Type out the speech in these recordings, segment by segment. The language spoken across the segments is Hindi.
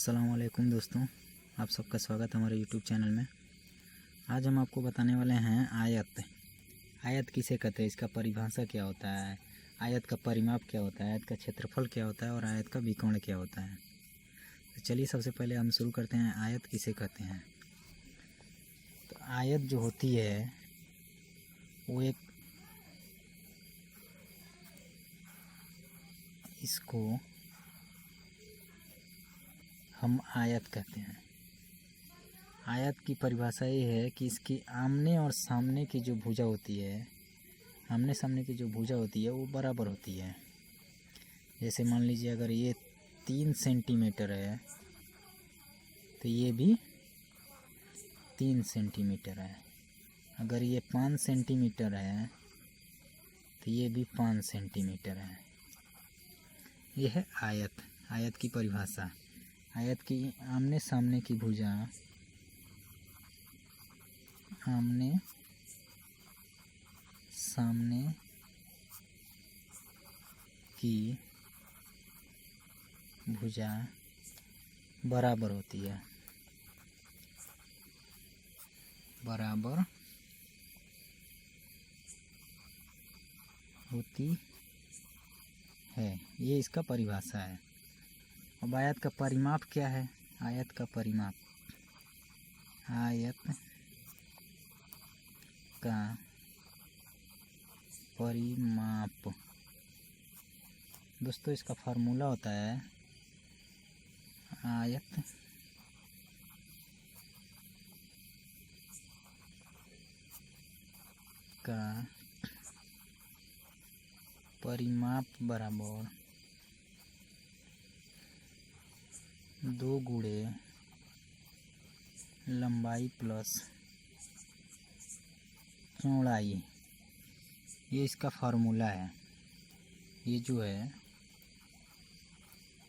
अस्सलामुअलैकुम दोस्तों, आप सबका स्वागत है हमारे यूट्यूब चैनल में। आज हम आपको बताने वाले हैं आयत। आयत किसे कहते हैं, इसका परिभाषा क्या होता है, आयत का परिमाप क्या होता है, आयत का क्षेत्रफल क्या होता है और आयत का विकर्ण क्या होता है। तो चलिए सबसे पहले हम शुरू करते हैं, आयत किसे कहते हैं। तो आयत जो होती है वो इसको हम आयत कहते हैं। आयत की परिभाषा ये है कि इसकी आमने और सामने की जो भुजा होती है, आमने सामने की जो भुजा होती है वो बराबर होती है। जैसे मान लीजिए अगर ये 3 सेंटीमीटर है तो ये भी 3 सेंटीमीटर है। अगर ये 5 सेंटीमीटर है तो ये भी 5 सेंटीमीटर है। यह है आयत। आयत की परिभाषा, आयत की आमने सामने की भुजा, आमने सामने की भुजा बराबर होती है, बराबर होती है। ये इसका परिभाषा है। अब आयत का परिमाप क्या है। आयत का परिमाप, आयत का परिमाप दोस्तों, इसका फार्मूला होता है आयत का परिमाप बराबर 2 गुणे लंबाई प्लस चौड़ाई। ये इसका फार्मूला है। ये जो है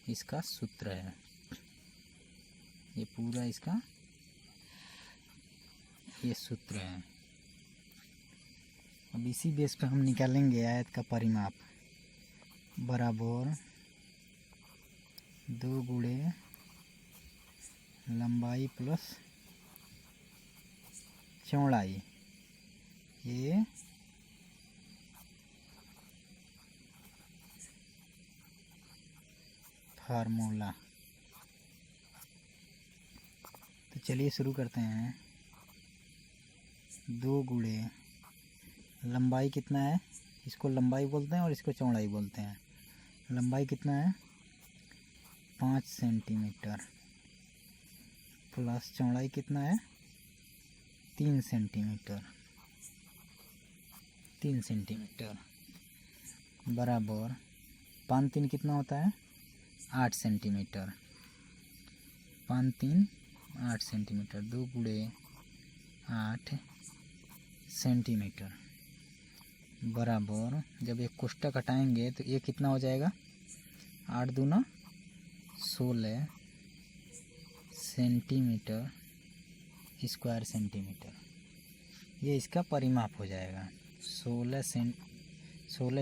इसका सूत्र है। ये पूरा इसका ये सूत्र है। अब इसी बेस पे हम निकालेंगे आयत का परिमाप बराबर 2 गुणे लंबाई प्लस चौड़ाई। ये फार्मूला। तो चलिए शुरू करते हैं। 2 गुणे लंबाई कितना है, इसको लंबाई बोलते हैं और इसको चौड़ाई बोलते हैं। लंबाई कितना है 5 सेंटीमीटर प्लस चौड़ाई कितना है 3 सेंटीमीटर, 3 सेंटीमीटर बराबर 5 3 कितना होता है 8 सेंटीमीटर। 5 3 8 सेंटीमीटर, 2 गुणे 8 सेंटीमीटर बराबर, जब एक कोष्टक हटाएंगे तो ये कितना हो जाएगा 8 दूना 16 सेंटीमीटर स्क्वायर सेंटीमीटर। ये इसका परिमाप हो जाएगा 16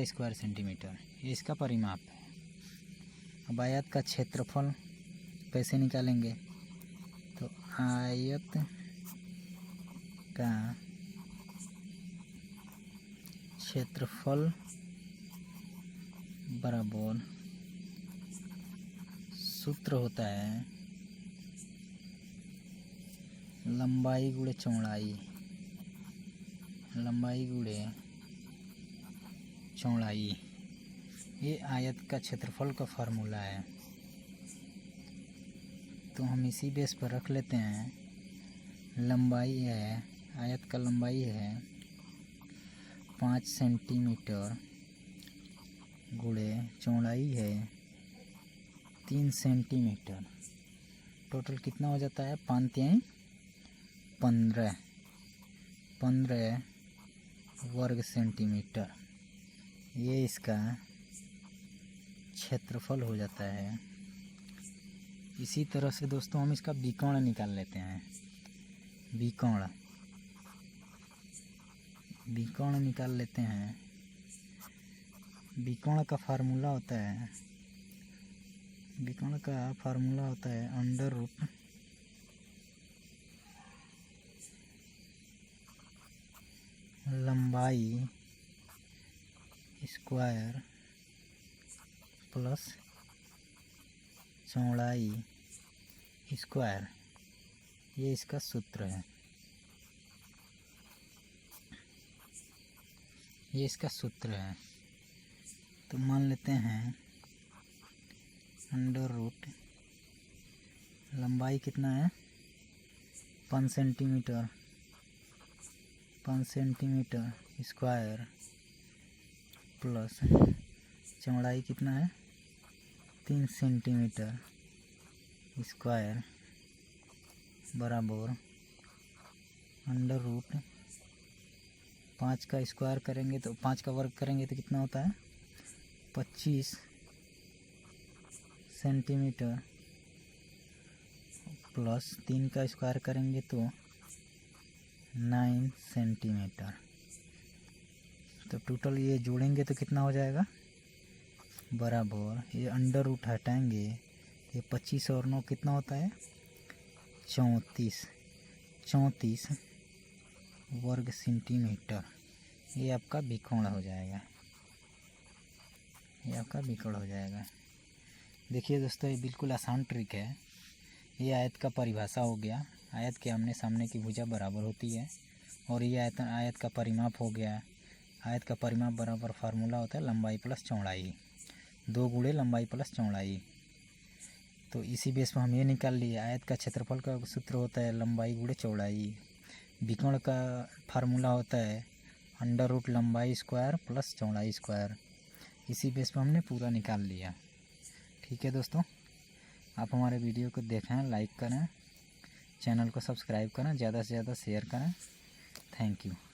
स्क्वायर सेंटीमीटर। ये इसका परिमाप है। अब आयत का क्षेत्रफल कैसे निकालेंगे। तो आयत का क्षेत्रफल बराबर सूत्र होता है लंबाई गुणे चौड़ाई, लंबाई गुणे चौड़ाई। ये आयत का क्षेत्रफल का फार्मूला है। तो हम इसी बेस पर रख लेते हैं। लंबाई है, आयत का लंबाई है 5 सेंटीमीटर गुणे चौड़ाई है 3 सेंटीमीटर। टोटल कितना हो जाता है 5 3 15 वर्ग सेंटीमीटर। ये इसका क्षेत्रफल हो जाता है। इसी तरह से दोस्तों हम इसका विकर्ण निकाल लेते हैं। विकर्ण निकाल लेते हैं। विकर्ण का फार्मूला होता है विकर्ण का फार्मूला होता है अंडर रूट लंबाई स्क्वायर प्लस चौड़ाई स्क्वायर। ये इसका सूत्र है, ये इसका सूत्र है। तो मान लेते हैं अंडर रूट लंबाई कितना है 5 सेंटीमीटर, 5 सेंटीमीटर स्क्वायर प्लस चौड़ाई कितना है 3 सेंटीमीटर स्क्वायर बराबर अंडर रूट 5 का स्क्वायर करेंगे तो 5 का वर्ग करेंगे तो कितना होता है 25 सेंटीमीटर प्लस 3 का स्क्वायर करेंगे तो 9 सेंटीमीटर। तो टोटल ये जोड़ेंगे तो कितना हो जाएगा बराबर, ये अंडर रूट हटाएंगे ये 25 और 9 कितना होता है 34 वर्ग सेंटीमीटर। ये आपका विकोण हो जाएगा, ये आपका विकोण हो जाएगा। देखिए दोस्तों, ये बिल्कुल आसान ट्रिक है। ये आयत का परिभाषा हो गया, आयत के आमने सामने की भुजा बराबर होती है। और ये आयत का परिमाप हो गया, आयत का परिमाप बराबर फार्मूला होता है लंबाई प्लस चौड़ाई, 2 गुणे लंबाई प्लस चौड़ाई। तो इसी बेस पर हम ये निकाल लिए आयत का क्षेत्रफल का सूत्र होता है लंबाई गुणे चौड़ाई। विकर्ण का फार्मूला होता है अंडर रूट लंबाई स्क्वायर प्लस चौड़ाई स्क्वायर। इसी बेस पर हमने पूरा निकाल लिया। ठीक है दोस्तों, आप हमारे वीडियो को देखें, लाइक करें, चैनल को सब्सक्राइब करें, ज़्यादा से ज़्यादा शेयर करें। Thank you.